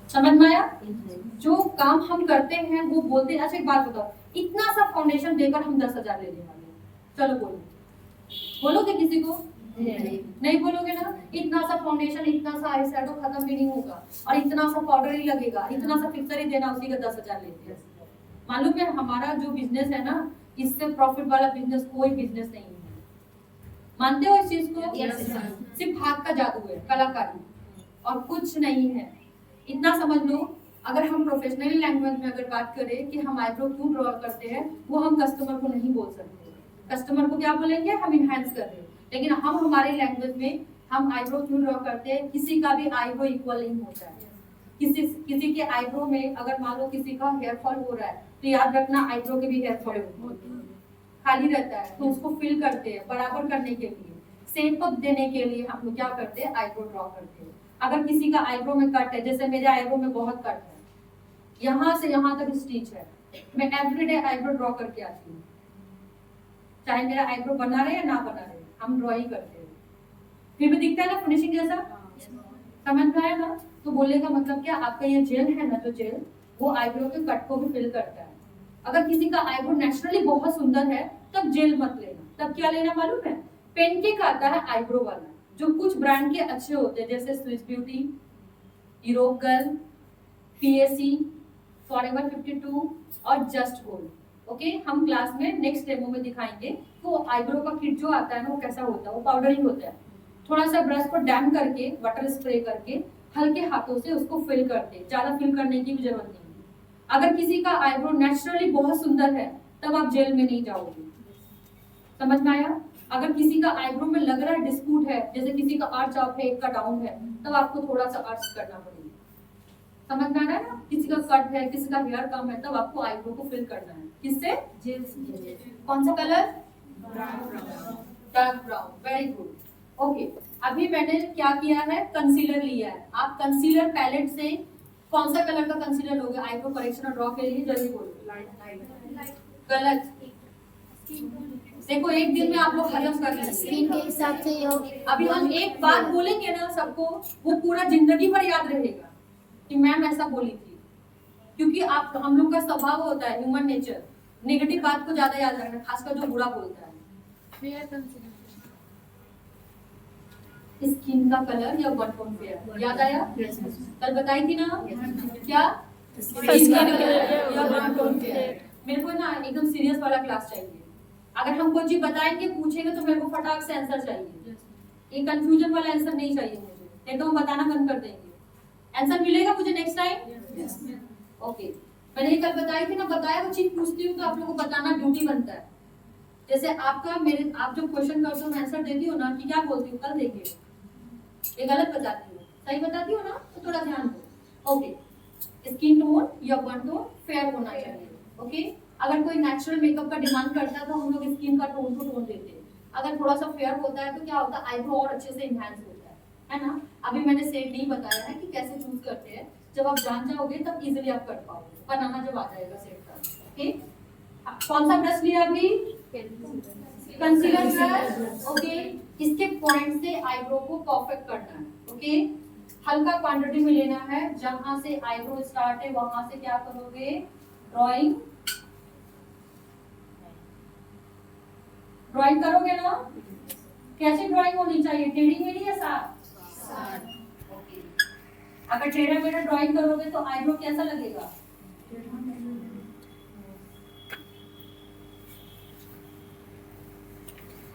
समझ में आया? जो काम हम करते हैं वो बोलते हैं। अच्छा एक बात बताओ, इतना सा फाउंडेशन देकर हम 10,000 लेने वाले हैं, चलो बोलो, बोलोगे किसी को? नहीं बोलोगे ना। इतना सा फाउंडेशन, इतना सा आई शैडो खत्म भी नहीं होगा, और इतना सा पाउडर ही लगेगा, इतना सा फिक्सर ही देना, उसी का 10,000 लेते हैं। मालूम है हमारा जो बिजनेस है ना, इससे प्रॉफिट वाला बिजनेस कोई बिजनेस नहीं है। मानते हो इस चीज को? सिर्फ हाथ का जादू है, कलाकारी, और कुछ नहीं है। इतना समझ लो, अगर हम प्रोफेशनली लैंग्वेज में अगर बात करें कि हम आईब्रो क्यों ड्रॉ करते हैं, वो हम कस्टमर को नहीं बोल सकते। कस्टमर को क्या बोलेंगे? हम इनहैंस कर रहे हैं। लेकिन हम हमारे लैंग्वेज में हम आईब्रो क्यों ड्रॉ करते हैं? किसी का भी आईब्रो इक्वल नहीं होता है। किसी के आईब्रो में अगर मान लो किसी का हेयर फॉल हो रहा है, तो याद रखना आईब्रो के भी हेयर फॉल खाली रहता है, तो उसको फिल करते हैं बराबर करने के लिए, शेप अप देने के लिए हम लोग क्या करते हैं? आईब्रो ड्रॉ करते हैं। अगर किसी का आईब्रो में कट है, जैसे मेरे आईब्रो में बहुत कट है, यहाँ से यहाँ तक स्टिच है, मैं एवरीडे आईब्रो ड्रॉ करके आती हूँ, चाहे मेरा आईब्रो बना रहे या ना बना रहे, हम ड्रॉ ही करते हैं। फिर भी दिखता है ना फिनिशिंग जैसा, समझ में आया ना? तो बोलने का मतलब क्या, आपका ये जेल है ना, जो जेल वो आईब्रो के कट को भी फिल करता है। अगर किसी का आईब्रो नेचुरली बहुत सुंदर है, तब जेल मत लेना, तब क्या लेना मालूम है? पेनकेक आता है आईब्रो वाला, जो कुछ ब्रांड के अच्छे होते हैं, जैसे Swiss beauty, Europe girl, PAC, forever 52 और जस्ट गोल्ड। ओके, हम क्लास में नेक्स्ट डेमो में दिखाएंगे तो आईब्रो का किट जो आता है ना, वो कैसा होता है। वो पाउडर ही होता है, थोड़ा सा ब्रश को डैम करके, वाटर स्प्रे करके हल्के हाथों से उसको फिल करते, ज्यादा फिल करने की भी जरूरत नहीं। अगर किसी का आईब्रो नेचुरली बहुत सुंदर है, तब आप जेल में नहीं जाओगे। समझ में आया? अगर किसी का आईब्रो में लग रहा है डिस्प्यूट है, जैसे किसी का आर्च अप है, एक का डाउन है, तब आपको थोड़ा सा आर्च करना पड़ेगा। समझ में आ रहा है ना? किसी का कट है, किसी का हेयर कम है, तब आपको आईब्रो को फिल करना है। किससे? जेल से। कौन सा colour? Dark brown. Very good. Okay, अभी मैंने क्या किया है? कंसीलर लिया है। आप कंसीलर पैलेट से कौन सा कलर का कंसीलर लोगे आईब्रो करेक्शन और ड्रॉ के लिए? जल्दी बोलो। गलत। देखो एक दिन में आप लोग खत्म कर लेंगे, स्किन के हिसाब से अभी हम एक बात बोलेंगे ना सबको, वो पूरा जिंदगी भर याद रहेगा कि मैम ऐसा बोली थी। क्योंकि आप हम लोग का स्वभाव होता है, ह्यूमन नेचर, नेगेटिव बात को ज्यादा याद रखना, खासकर जो बुरा बोलता है। स्किन का कलर या वन टोन फेयर, याद आया? कल बताई थी ना क्या? स्किन कलर या वन टोन फेयर। मेरे को ना एकदम सीरियस वाला क्लास चाहिए। अगर हम कोई चीज बताएंगे, पूछेंगे, तो मेरे को फटाक से आंसर चाहिए। ये कंफ्यूजन वाला आंसर नहीं चाहिए मुझे, नहीं तो हम बताना बंद कर देंगे। आंसर मिलेगा मुझे नेक्स्ट टाइम? ओके, मैंने ये कल बताई थी ना, बताया वो चीज पूछती हूँ तो आप लोगों को बताना ड्यूटी बनता है। जैसे आपका मेरे, आप जो क्वेश्चन करते हो, मैं आंसर देती हूँ ना, कि क्या बोलती हूँ, कल देखिए ये गलत बताती हूँ, सही बताती हूँ ना, तो थोड़ा ध्यान दो। ओके, स्किन टोन या वन टोन फेयर होना चाहिए। ओके, अगर कोई नेचुरल मेकअप का डिमांड करता है तो हम लोग स्किन का टोन टू टोन देते हैं। अगर थोड़ा सा फेयर होता है तो क्या होता है? आईब्रो और अच्छे से इनहैंस होता है ना? अभी मैंने सेट नहीं बताया है कि कैसे चूज करते हैं, जब आप जान जाओगे तब इजीली आप कर पाओगे, बनाना जब आ जाएगा सेट का। ओके, कौन सा ब्रश लिया अभी? Concealer brush. ओके, इसके पॉइंट से आईब्रो को परफेक्ट करना है। ओके, हल्का क्वांटिटी में लेना है, जहां से आईब्रो स्टार्ट है वहां से क्या करोगे? ड्राइंग करोगे ना? कैसी ड्राइंग होनी चाहिए? टेढ़ी मेढ़ी या साफ? ओके, अगर टेढ़ा मेढ़ा ड्राइंग करोगे तो आईब्रो कैसा लगेगा?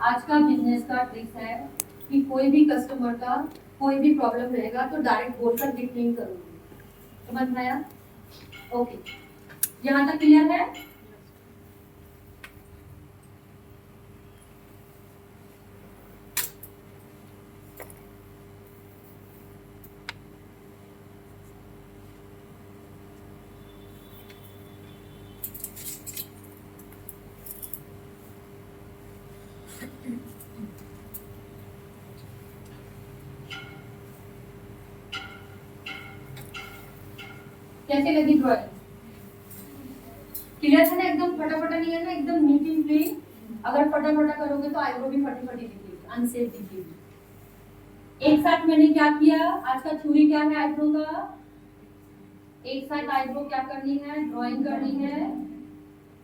आज का बिजनेस का ट्रिक है कि कोई भी कस्टमर का कोई भी प्रॉब्लम रहेगा तो डायरेक्ट बोलकर डिक्लेम करोगे। समझ में आया? ओके, यहाँ तक क्लियर है? कैसे लगी ड्राइंग? क्लियर है ना? एकदम फटाफटा नहीं है ना, एकदम नीट एंड क्लीन। अगर फटाफटा करोगे तो आईब्रो भी फटी फटी दिखेगी, अनसेफ दिखेगी। एक साथ मैंने क्या किया, आज का थ्योरी क्या है आईब्रो का? एक साइड आईब्रो क्या करनी है, ड्राइंग करनी है,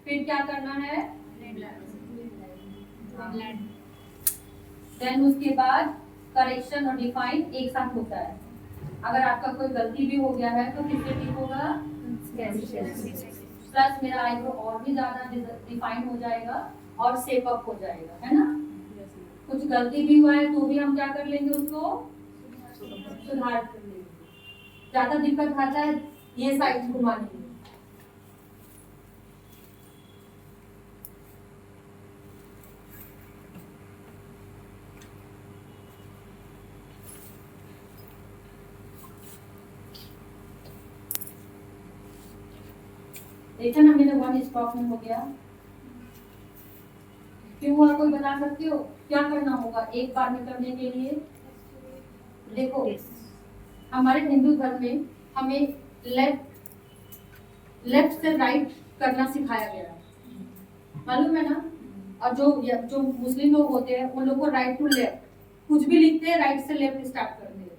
फिर क्या करना है, देन उसके बाद करेक्शन और डिफाइन एक साथ होता है। अगर आपका कोई गलती भी हो गया है तो किससे ठीक होगा, प्लस मेरा आईब्रो और भी ज्यादा डिफाइन हो जाएगा और शेप अप हो जाएगा, है ना। कुछ गलती भी हुआ है तो भी हम क्या कर लेंगे, उसको सुधार कर लेंगे। ज्यादा दिक्कत आता है ये साइड घुमाने में, देखा ना मेरे वन स्टॉक में हो गया। क्यों हुआ कोई बता सकते हो, क्या करना होगा एक बार में करने के लिए। देखो हमारे हिंदू धर्म में हमें लेफ्ट से राइट करना सिखाया गया है, मालूम है ना। और जो मुस्लिम लोग होते हैं उन लोग को राइट टू लेफ्ट, कुछ भी लिखते हैं राइट से लेफ्ट स्टार्ट करते हैं,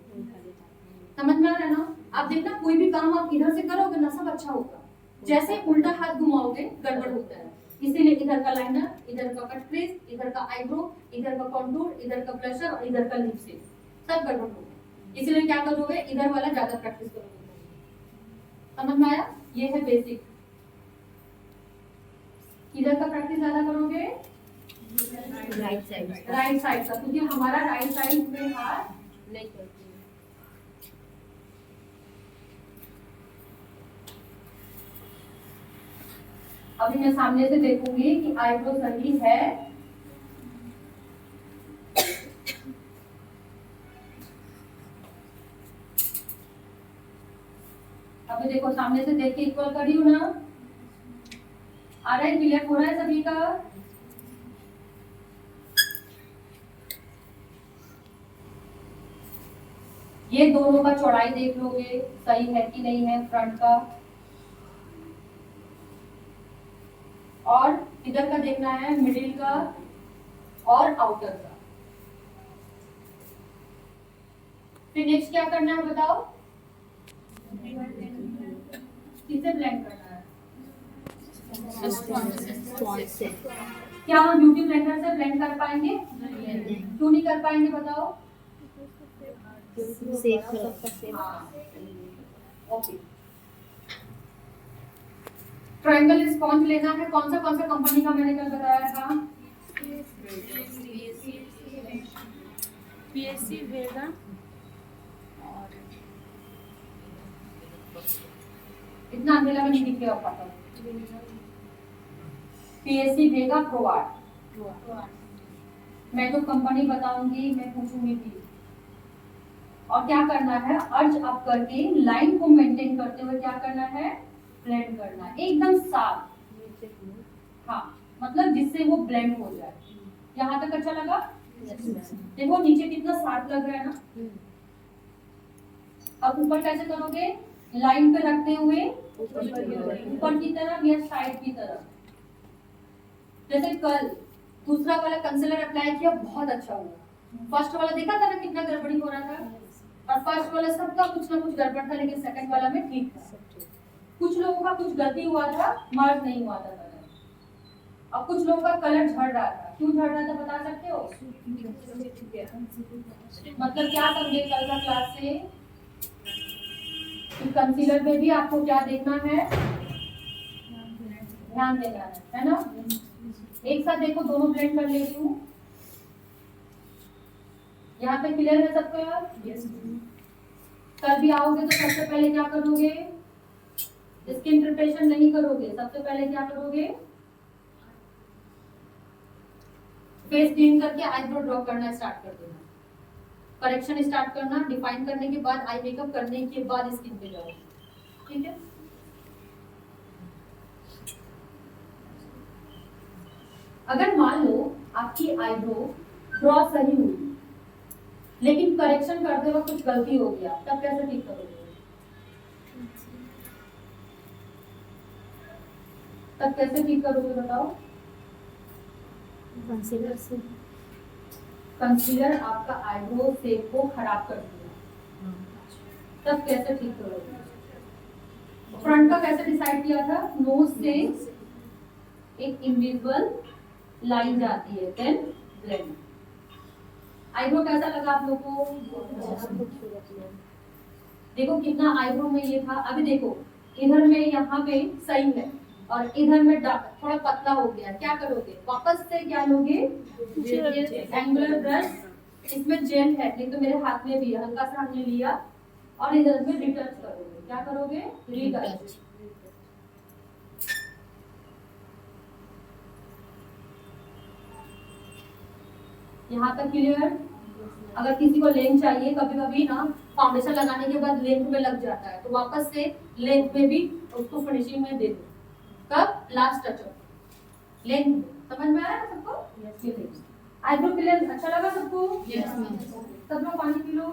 समझ में आ रहा है ना। आप देखना कोई भी काम आप इधर से करोगे ना सब अच्छा होगा, जैसे उल्टा हाथ घुमाओगे गड़बड़ होता है। इसीलिए इधर का लाइनर, इधर का कट क्रीज, इधर का आईब्रो, इधर का कॉन्टूर, इधर का ब्लशर और इधर का लिपस्टिक सब गड़बड़ होगा। इसीलिए क्या करोगे, इधर वाला ज्यादा प्रैक्टिस करोगे। समझ में आया, ये है बेसिक। इधर का प्रैक्टिस ज्यादा करोगे राइट साइड का, क्योंकि हमारा राइट साइड में हाथ नहीं करते। अभी मैं सामने से देखूंगी कि आईब्रो सही है, अभी देखो सामने से देख के इक्वल करी हूं ना, आ रहा है, क्लियर हो रहा है सभी का। ये दोनों का चौड़ाई देख लोगे सही है कि नहीं है फ्रंट का, और इधर का देखना है मिडिल का और आउटर का। फिर नेक्स्ट क्या करना है बताओ, किसे ब्लेंड करना है, क्या हम ब्यूटी ब्लेंडर से ब्लेंड कर पाएंगे, क्यों नहीं कर पाएंगे बताओ। ओके, ट्रायंगल स्पॉन्ज लेना है, कौन सा कंपनी का मैंने कल बताया था, पीएससी वेगा और इतना अंधेला में नहीं दिख रहा पाता। पीएससी वेगा प्रोवार्ड, मैं जो कंपनी बताऊंगी मैं पूछूंगी भी। और क्या करना है, अर्ज अप करके लाइन को मेंटेन करते हुए क्या करना है, ब्लेंड करना है एकदम साफ। हाँ मतलब जिससे वो ब्लेंड हो जाए। यहाँ तक अच्छा लगा, देखो नीचे कितना साफ लग रहा है ना। अब ऊपर कैसे करोगे, लाइन पे रखते हुए ऊपर की तरफ या साइड की तरफ। जैसे कल दूसरा वाला कंसीलर अप्लाई किया, बहुत अच्छा हुआ। फर्स्ट वाला देखा था ना कितना गड़बड़ी हो रहा था, और फर्स्ट वाला सबका कुछ ना कुछ गड़बड़ था, लेकिन सेकंड वाला में ठीक था। कुछ लोगों का कुछ गलती हुआ था, मर्ज नहीं हुआ था कलर, और कुछ लोगों का कलर झड़ रहा था। क्यों झड़ रहा था बता सकते हो, मतलब क्या समझे कल का क्लास से, कंसीलर में भी आपको क्या देखना है, ध्यान देना है ना। एक साथ देखो दोनों ब्लेंड कर ले रही हूँ, यहाँ पे क्लियर है सबको यार। कल भी आओगे तो सबसे पहले क्या करोगे, स्किन प्रिपरेशन नहीं करोगे, सबसे पहले क्या करोगे, फेस क्लीन करके आईब्रो ड्रॉ करना स्टार्ट कर देना, करेक्शन स्टार्ट करना, डिफाइन करने के बाद आई मेकअप करने के बाद स्किन पे जाओ, ठीक है। अगर मान लो आपकी आईब्रो ड्रॉ सही हुई, लेकिन करेक्शन करते वक्त कुछ गलती हो गया, तब कैसे ठीक करोगे, तब कैसे ठीक करोगे बताओ। कंसीलर से, कंसीलर आपका आईब्रो शेप को खराब कर दिया, तब कैसे ठीक करोगे। फ्रंट का कैसे डिसाइड किया था? नोज से एक इनविजिबल लाइन जाती है, देन ब्लेंड। आईब्रो कैसा लगा आप लोगों को? देखो कितना आईब्रो में ये था। अभी देखो इधर में यहाँ पे सही है और इधर में थोड़ा पतला हो गया, क्या करोगे? वापस से क्या लोगे? एंगुलर ब्रश, इसमें जेल है नहीं तो मेरे हाथ में भी है, हल्का सा हमने लिया और इधर में रिटच करोगे। क्या करोगे? रिटच। यहाँ तक क्लियर? अगर किसी को लेंथ चाहिए, कभी कभी ना फाउंडेशन लगाने के बाद लेंथ में लग जाता है, तो वापस से लेंथ में भी उसको फिनिशिंग में दे दो। कब? Last touch-up length. समझ में आ रहा है सबको? Eyebrow clear? अच्छा लगा सबको? Yes ma'am. सब लोग पानी पी लो।